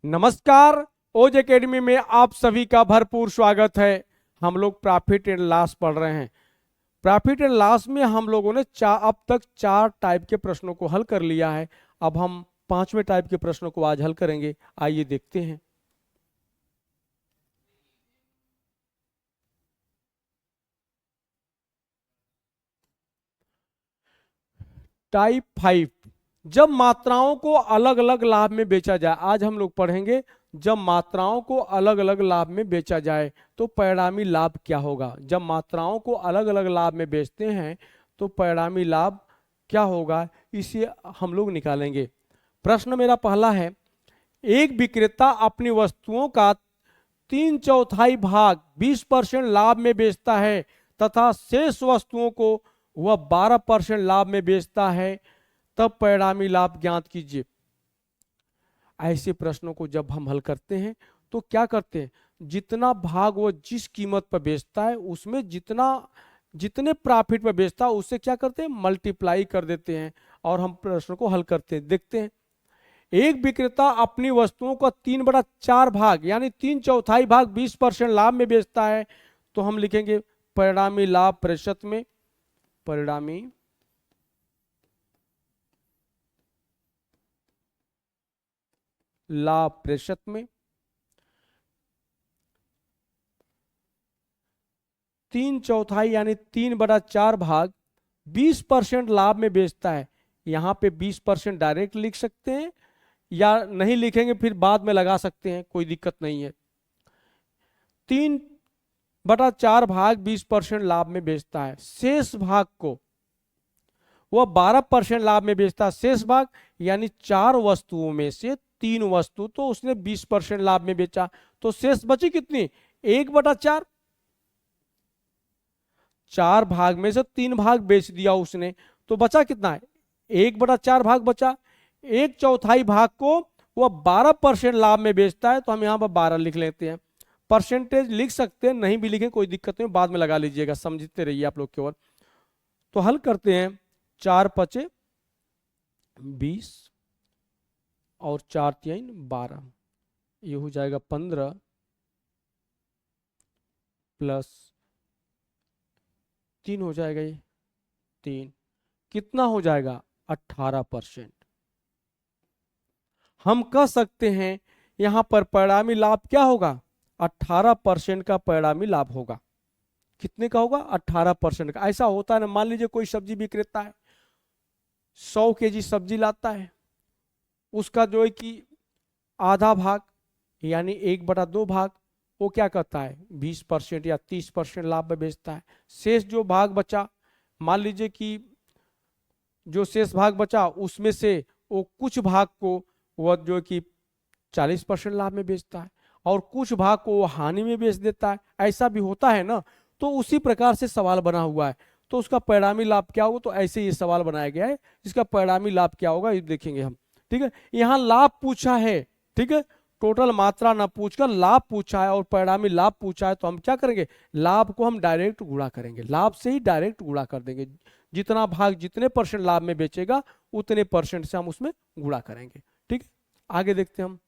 नमस्कार। ओज एकेडमी में आप सभी का भरपूर स्वागत है। हम लोग प्रॉफिट एंड लॉस पढ़ रहे हैं। प्रॉफिट एंड लॉस में हम लोगों ने अब तक 4 टाइप के प्रश्नों को हल कर लिया है। अब हम 5वें टाइप के प्रश्नों को आज हल करेंगे। आइए देखते हैं। टाइप 5, जब मात्राओं को अलग अलग लाभ में बेचा जाए। आज हम लोग पढ़ेंगे जब मात्राओं को अलग अलग लाभ में बेचा जाए तो परिणामी लाभ क्या होगा। जब मात्राओं को अलग अलग लाभ में बेचते हैं तो परिणामी लाभ क्या होगा, इसे हम लोग निकालेंगे। प्रश्न मेरा पहला है, एक विक्रेता अपनी वस्तुओं का 3/4 भाग 20% लाभ में बेचता है तथा शेष वस्तुओं को वह 12% लाभ में बेचता है, तब परिणामी लाभ ज्ञात कीजिए। ऐसे प्रश्नों को जब हम हल करते हैं तो क्या करते हैं, जितना भाग वो जिस कीमत पर बेचता है उसमें जितने प्रॉफिट पर बेचता है उससे क्या करते हैं, मल्टीप्लाई कर देते हैं और हम प्रश्न को हल करते हैं। देखते हैं, एक विक्रेता अपनी वस्तुओं का 3/4 भाग यानी 3/4 भाग 20% लाभ में बेचता है, तो हम लिखेंगे परिणामी लाभ प्रतिशत में। परिणामी लाभ प्रतिशत में 3/4 यानी 3/4 भाग 20% लाभ में बेचता है। यहां पे 20% डायरेक्ट लिख सकते हैं या नहीं लिखेंगे फिर बाद में लगा सकते हैं, कोई दिक्कत नहीं है। 3/4 भाग 20% लाभ में बेचता है, शेष भाग को वह 12% लाभ में बेचता है। शेष भाग यानी 4 वस्तुओं में से 3 वस्तु तो उसने 20% लाभ में बेचा, तो शेष बची कितनी, 1/4। 4 भाग में से 3 भाग बेच दिया उसने, तो बचा कितना है, 1/4 भाग बचा। 1/4 भाग को वह 12% लाभ में बेचता है, तो हम यहां पर 12 लिख लेते हैं। परसेंटेज लिख सकते हैं, नहीं भी लिखें कोई दिक्कत नहीं, बाद में लगा लीजिएगा, समझते रहिए आप लोग केवल। तो हल करते हैं, 4 5 20 और 4 3 12, ये हो जाएगा 15 प्लस 3 हो जाएगा, ये 3 कितना हो जाएगा, 18%। हम कह सकते हैं यहां पर परिणामी लाभ क्या होगा, 18% का परिणामी लाभ होगा। कितने का होगा, 18% का। ऐसा होता है ना, मान लीजिए कोई सब्जी विक्रेता है, 100 केजी सब्जी लाता है, उसका जो है कि आधा भाग यानी 1/2 भाग वो क्या करता है, 20% या 30% लाभ में बेचता है। शेष जो भाग बचा, मान लीजिए कि जो शेष भाग बचा उसमें से वो कुछ भाग को वह जो कि 40% लाभ में बेचता है और कुछ भाग को वो हानि में बेच देता है। ऐसा भी होता है ना, तो उसी प्रकार से सवाल बना हुआ है। तो उसका परिणामी लाभ क्या होगा, तो ऐसे ये सवाल बनाया गया है, इसका परिणामी लाभ क्या होगा ये देखेंगे हम। ठीक है, यहाँ लाभ पूछा है, ठीक है, टोटल मात्रा ना पूछकर लाभ पूछा है और परिणामी लाभ पूछा है, तो हम क्या करेंगे, लाभ को हम डायरेक्ट गुणा करेंगे, लाभ से ही डायरेक्ट गुणा कर देंगे। जितना भाग जितने % लाभ में बेचेगा उतने % से हम उसमें गुणा करेंगे। ठीक है, आगे देखते हैं हम।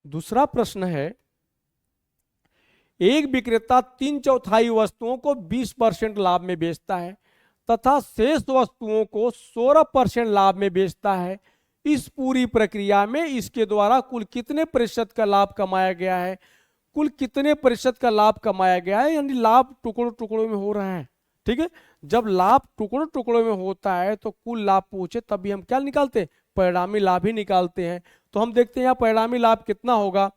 दूसरा प्रश्न है, एक विक्रेता 3/4 वस्तुओं को 20% लाभ में बेचता है तथा शेष वस्तुओं को 16% लाभ में बेचता है। इस पूरी प्रक्रिया में इसके द्वारा कुल कितने % का लाभ कमाया गया है। कुल कितने % का लाभ कमाया गया है यानी लाभ टुकड़ों टुकड़ों में हो रहा है। ठीक है, जब लाभ टुकड़ों टुकड़ों में होता है तो कुल लाभ पूछे तभी हम क्या निकालते हैं, परिणामी लाभ ही निकालते हैं। तो हम देखते हैं यहाँ परिणामी लाभ कितना होगा,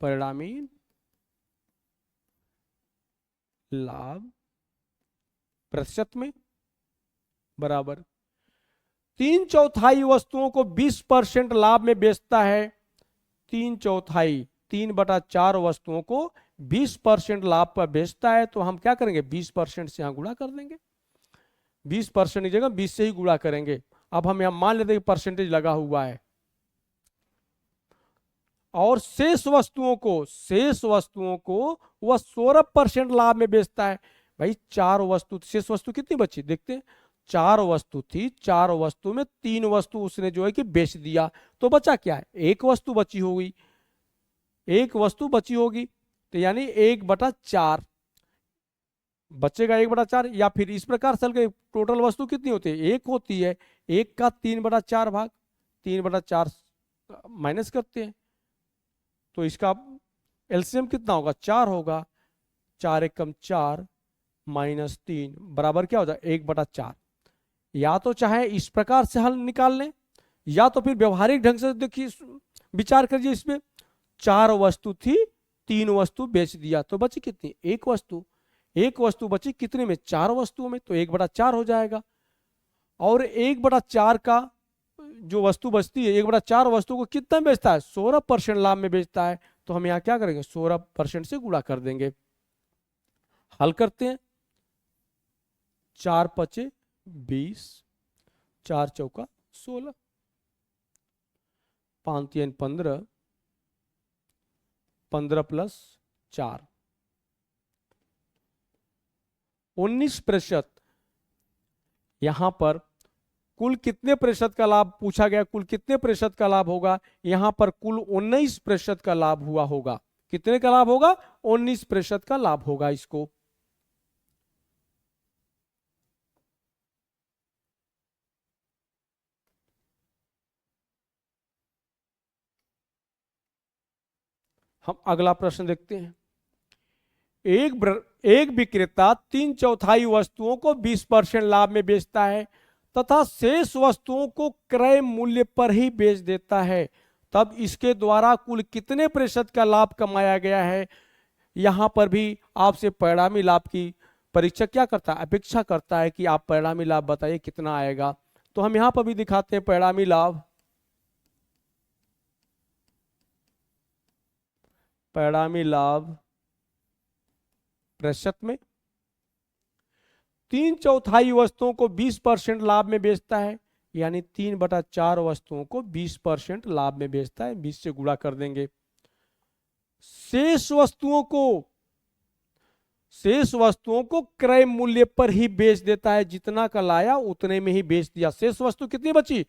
परिणामी लाभ प्रतिशत में बराबर 3/4 वस्तुओं को 20% लाभ में बेचता है। 3/4 3/4 वस्तुओं को 20% लाभ पर बेचता है, तो हम क्या करेंगे, 20% से यहां गुणा कर देंगे। 20% की जगह 20 से ही गुणा करेंगे। अब हम यहां मान लेते हैं परसेंटेज लगा हुआ है, और शेष वस्तुओं को वह 16% लाभ में बेचता है। भाई चार वस्तु, शेष वस्तु कितनी बची देखते हैं, चार वस्तु थी, चार वस्तु में तीन वस्तु उसने जो है कि बेच दिया, तो बचा क्या है, एक वस्तु बची होगी, एक वस्तु बची होगी, तो यानी 1/4 बचेगा, 1/4। या फिर इस प्रकार से के टोटल वस्तु कितनी होती है, एक होती है, एक का 3/4 भाग, 3/4 माइनस करते हैं, तो इसका एलसीएम कितना होगा, 4 होगा, 4 एकम 4 माइनस 3 बराबर क्या हो जाए 1/4। या तो चाहे इस प्रकार से हल निकाल लें, या तो फिर व्यवहारिक ढंग से देखिए, विचार करिए इसमें, चार वस्तु थी, तीन वस्तु बेच दिया, तो बची कितनी, एक वस्तु, एक वस्तु बची कितने में, चार वस्तुओं में, तो 1/4 हो जाएगा। और 1/4 का जो वस्तु बचती है, 1/4 वस्तु को कितना बेचता है, 16% लाभ में बेचता है, तो हम यहाँ क्या करेंगे, 16% से गुणा कर देंगे। हल करते हैं, 4 पचे 20, 4 चौका 16, 5 3 15, 15 प्लस 4 19%। यहां पर कुल कितने प्रतिशत का लाभ पूछा गया, कुल कितने प्रतिशत का लाभ होगा, यहां पर कुल 19% का लाभ हुआ होगा। कितने का लाभ होगा, 19% का लाभ होगा इसको। हम अगला प्रश्न देखते हैं। एक विक्रेता 3/4 वस्तुओं को 20% लाभ में बेचता है तथा शेष वस्तुओं को क्रय मूल्य पर ही बेच देता है, तब इसके द्वारा कुल कितने प्रतिशत का लाभ कमाया गया है। यहां पर भी आपसे परिणामी लाभ की परीक्षक क्या करता है, अपेक्षा करता है कि आप परिणामी लाभ बताइए कितना आएगा। तो हम यहां पर भी दिखाते हैं परिणामी लाभ, परिणामी लाभ प्रतिशत में 3/4 वस्तुओं को 20% लाभ में बेचता है, यानी 3/4 वस्तुओं को 20% लाभ में बेचता है, 20 से गुणा कर देंगे। शेष वस्तुओं को क्रय मूल्य पर ही बेच देता है, जितना का लाया उतने में ही बेच दिया। शेष वस्तु कितनी बची,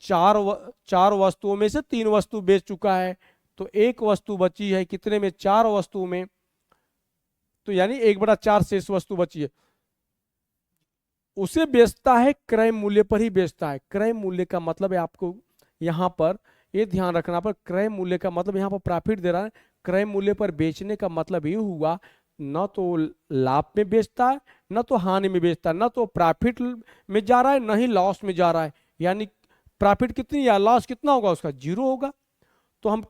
चार वस्तुओं में से 3 वस्तु बेच चुका है, तो एक वस्तु बची है कितने में, 4 वस्तुओं में, तो यानी 1/4 शेष वस्तु बची है, उसे बेचता है, क्रय मूल्य पर ही बेचता है। क्रय मूल्य का मतलब है, आपको यहां पर ये ध्यान रखना, पर क्रय मूल्य का मतलब यहां पर प्रॉफिट दे रहा है, क्रय मूल्य पर बेचने का मतलब ये हुआ न तो लाभ में बेचता है, न तो हानि में बेचता है, न तो प्रॉफिट में जा रहा है, न ही लॉस में जा रहा है, यानी प्रॉफिट कितनी या लॉस कितना होगा उसका, 0 होगा। तो हम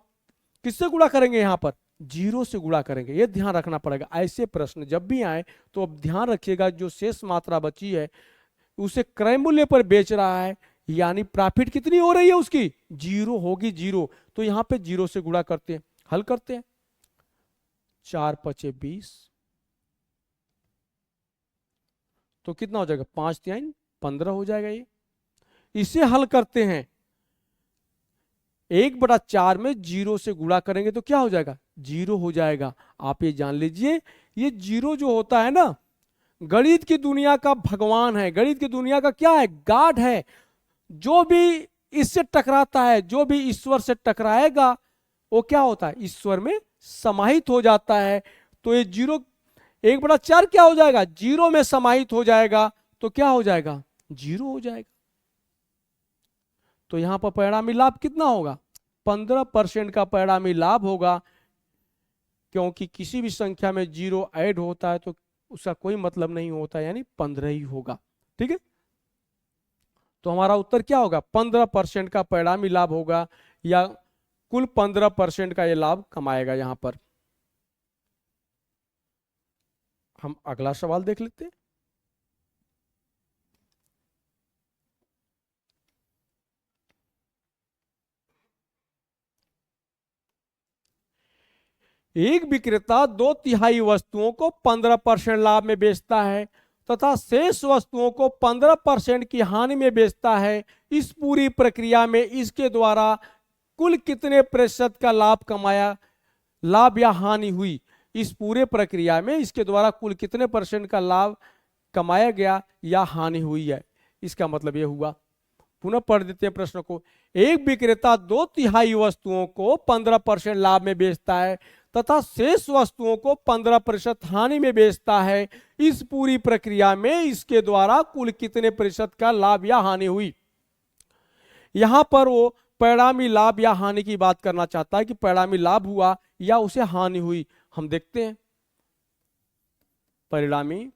किससे गुणा करेंगे, यहां पर 0 से गुणा करेंगे, ये ध्यान रखना पड़ेगा। ऐसे प्रश्न जब भी आए तो अब ध्यान रखिएगा, जो शेष मात्रा बची है उसे क्रय मूल्य पर बेच रहा है, यानी प्रॉफिट कितनी हो रही है उसकी, 0 होगी, 0। तो यहां पे 0 से गुणा करते हैं, हल करते हैं, 4 पचे 20, तो कितना हो जाएगा, 5 3 15 हो जाएगा ये। इसे हल करते हैं, 1/4 में 0 से गुणा करेंगे तो क्या हो जाएगा, 0 हो जाएगा। आप ये जान लीजिए, ये 0 जो होता है ना, गणित की दुनिया का भगवान है, गणित की दुनिया का क्या है, गॉड है। जो भी इससे टकराता है, जो भी ईश्वर से टकराएगा, वो क्या होता है, ईश्वर में समाहित हो जाता है। तो ये 0, 1/4 क्या हो जाएगा, 0 में समाहित हो जाएगा, तो क्या हो जाएगा, 0 हो जाएगा। तो यहां पर परिणामी लाभ कितना होगा, 15% का परिणामी लाभ होगा, क्योंकि किसी भी संख्या में 0 ऐड होता है तो उसका कोई मतलब नहीं होता, यानी 15 ही होगा। ठीक है, तो हमारा उत्तर क्या होगा, 15% का परिणामी लाभ होगा, या कुल 15% का ये लाभ कमाएगा। यहां पर हम अगला सवाल देख लेते हैं। एक विक्रेता 2/3 वस्तुओं को 15% लाभ में बेचता है तथा शेष वस्तुओं को 15% की हानि में बेचता है। इस पूरी प्रक्रिया में इसके द्वारा कुल कितने प्रतिशत का लाभ कमाया, लाभ या हानि हुई इस पूरे प्रक्रिया में, इसके द्वारा कुल कितने परसेंट का लाभ कमाया गया या हानि हुई है। इसका मतलब यह हुआ, पुनः पढ़ देते हैं प्रश्न को। एक विक्रेता 2/3 वस्तुओं को 15% लाभ में बेचता है तथा शेष वस्तुओं को 15% हानि में बेचता है। इस पूरी प्रक्रिया में इसके द्वारा कुल कितने प्रतिशत का लाभ या हानि हुई। यहां पर वो परिणामी लाभ या हानि की बात करना चाहता है कि परिणामी लाभ हुआ या उसे हानि हुई। हम देखते हैं परिणामी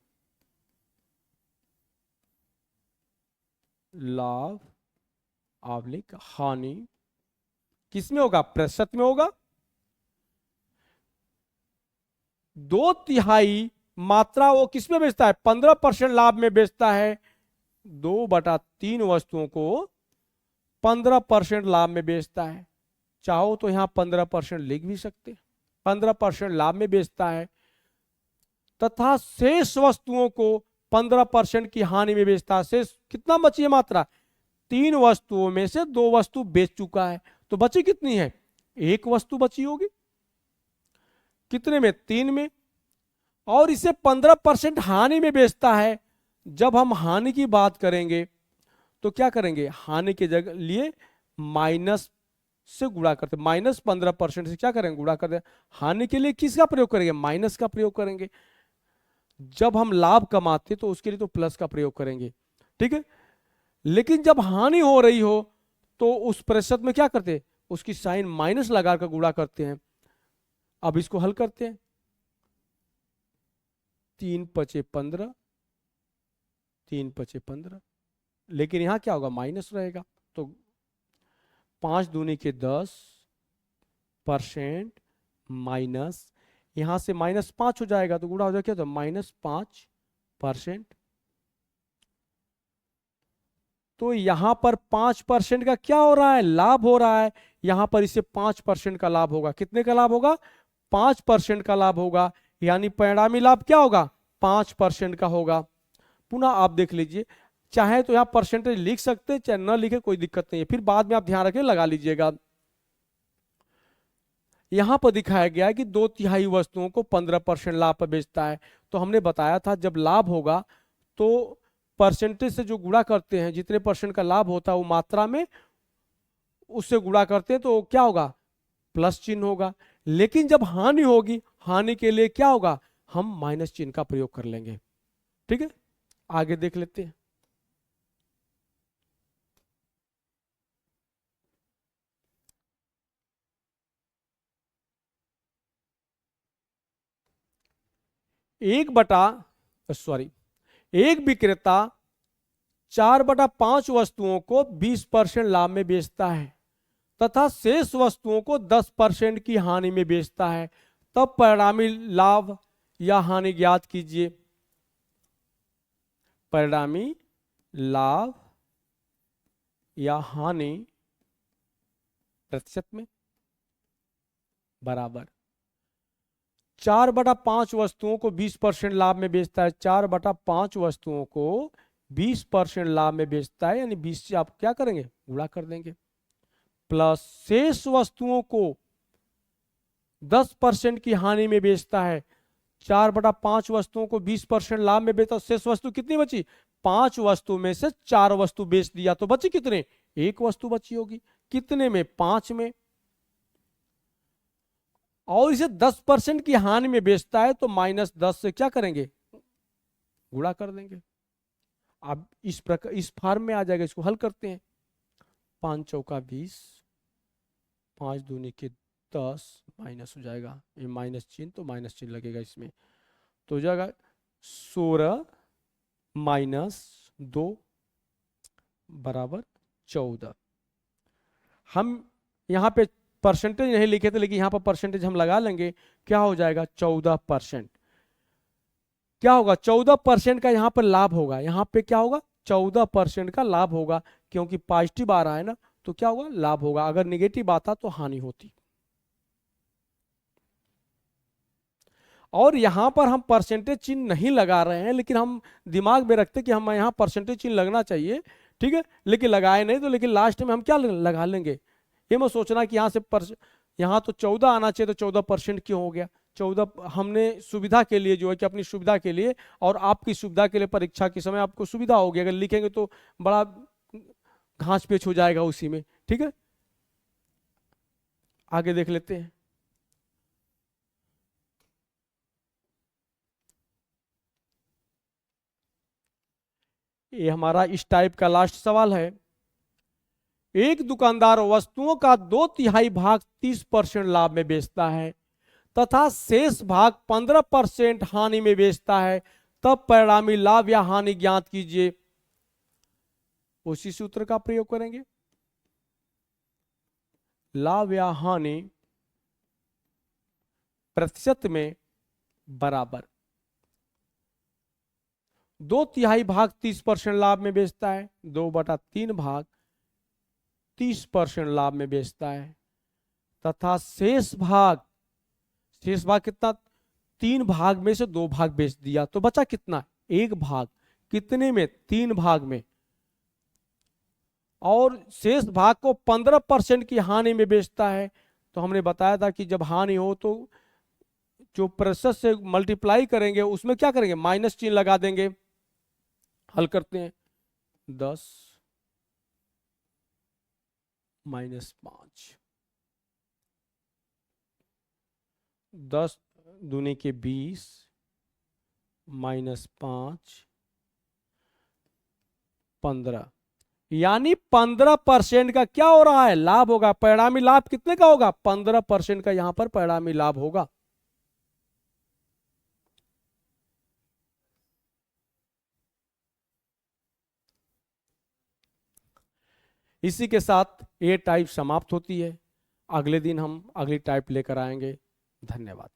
लाभ आवलिक हानि किसमें होगा, प्रतिशत में होगा। 2/3 मात्रा वो किसमें बेचता है, 15% लाभ में बेचता है। 2/3 वस्तुओं को 15% लाभ में बेचता है। चाहो तो यहां 15% लिख भी सकते, 15% लाभ में बेचता है तथा शेष वस्तुओं को 15% की हानि में बेचता है। शेष कितना बची है मात्रा, 3 वस्तुओं में से 2 वस्तु बेच चुका है, तो बची कितनी है, 1 वस्तु बची होगी। कितने में, 3 में। और इसे 15% हानि में बेचता है। जब हम हानि की बात करेंगे तो क्या करेंगे, हानि के जगह लिए माइनस से गुणा करते, -15% से क्या करेंगे, गुणा करते। हानि के लिए किसका प्रयोग करेंगे, माइनस का प्रयोग करेंगे। जब हम लाभ कमाते तो उसके लिए तो प्लस का प्रयोग करेंगे, ठीक है। लेकिन जब हानि हो रही हो तो उस प्रतिशत में क्या करते, उसकी साइन माइनस लगाकर गुणा करते हैं। अब इसको हल करते हैं, 3 × 5 = 15, 3 × 5 = 15, लेकिन यहां क्या होगा, माइनस रहेगा। तो 5 दूनी के 10% माइनस, यहां से -5 हो जाएगा तो गुणा हो जाएगा, क्या तो -5%। तो यहां पर 5% का क्या हो रहा है, लाभ हो रहा है। यहां पर इसे 5% का लाभ होगा। कितने का लाभ होगा, 5% का लाभ होगा। यानी परिणामी लाभ क्या होगा, 5% का होगा। पुनः आप देख लीजिए, चाहे तो यहां परसेंटेज लिख सकते हैं, चाहे न लिखे कोई दिक्कत नहीं है, फिर बाद में आप ध्यान रखें लगा लीजिएगा। यहां पर दिखाया गया है कि 2/3 वस्तुओं को 15% लाभ पर बेचता है। तो हमने बताया था जब लाभ होगा तो परसेंटेज से जो गुणा करते हैं, जितने परसेंट का लाभ होता है वो मात्रा में उससे गुणा करते हैं तो क्या होगा, प्लस चिन्ह होगा। लेकिन जब हानि होगी, हानि के लिए क्या होगा, हम माइनस चिन्ह का प्रयोग कर लेंगे। ठीक है, आगे देख लेते हैं। एक विक्रेता 4/5 वस्तुओं को 20% लाभ में बेचता है तथा शेष वस्तुओं को 10% की हानि में बेचता है। तब परिणामी लाभ या हानि ज्ञात कीजिए। परिणामी लाभ या हानि प्रतिशत में बराबर 4/5 वस्तुओं को 20% लाभ में बेचता है। 4/5 वस्तुओं को 20% लाभ में बेचता है, यानी 20 से आप क्या करेंगे, गुणा कर देंगे, प्लस शेष वस्तुओं को 10% की हानि में बेचता है। 4/5 वस्तुओं को 20% लाभ में बेचता, शेष वस्तु कितनी बची, 5 वस्तु में से 4 वस्तु बेच दिया तो बची कितने, 1 वस्तु बची होगी। कितने में, 5 में। और इसे 10% की हानि में बेचता है तो -10 से क्या करेंगे, गुणा कर देंगे। अब इस प्रकार इस फॉर्म में आ जाएगा। इसको हल करते हैं। 5 चौका 20, 5 दूनी के 10, माइनस हो जाएगा, ये माइनस चिन्ह तो माइनस चिन्ह लगेगा इसमें, तो हो जाएगा 16 - 2 बराबर 14। हम यहाँ पे परसेंटेज नहीं लिखे थे, लेकिन यहाँ पर परसेंटेज हम लगा लेंगे। क्या हो जाएगा, 14%। क्या होगा, 14% का यहाँ पर लाभ होगा। यहाँ पे क्या होगा, 14% का लाभ होगा, क्योंकि पॉजिटिव आ रहा है ना, तो क्या होगा, लाभ होगा। अगर निगेटिव आता तो हानि होती। और यहां पर हम परसेंटेज चिन्ह नहीं लगा रहे हैं, लेकिन हम दिमाग में रखते कि हम यहाँ परसेंटेज चिन्ह लगना चाहिए, ठीक है, लेकिन लगाए नहीं तो, लेकिन लास्ट में हम क्या लगा लेंगे, ये मत सोचना कि यहाँ से यहाँ तो 14 आना चाहिए तो 14% क्यों हो गया। 14 हमने सुविधा के लिए जो है कि अपनी सुविधा के लिए और आपकी सुविधा के लिए परीक्षा के समय आपको सुविधा होगी, अगर लिखेंगे तो बड़ा घास पेच हो जाएगा उसी में। ठीक है, आगे देख लेते हैं। ये हमारा इस टाइप का लास्ट सवाल है। एक दुकानदार वस्तुओं का 2/3 भाग 30% लाभ में बेचता है तथा शेष भाग 15% हानि में बेचता है, तब परिणामी लाभ या हानि ज्ञात कीजिए। उसी सूत्र का प्रयोग करेंगे। लाभ या हानि प्रतिशत में बराबर 2/3 भाग 30% लाभ में बेचता है, 2/3 भाग 30% लाभ में बेचता है तथा शेष भाग कितना, 3 भाग में से 2 भाग बेच दिया तो बचा कितना, 1 भाग। कितने में, 3 भाग में। और शेष भाग को 15% की हानि में बेचता है। तो हमने बताया था कि जब हानि हो तो जो प्रतिशत से मल्टीप्लाई करेंगे उसमें क्या करेंगे, माइनस चिन्ह लगा देंगे। हल करते हैं। 10 -5, 10 दूनी के 20 -5 15, यानी 15% का क्या हो रहा है, लाभ होगा। परिणामी लाभ कितने का होगा, 15% का यहां पर परिणामी लाभ होगा। इसी के साथ ये टाइप समाप्त होती है। अगले दिन हम अगली टाइप लेकर आएंगे। धन्यवाद।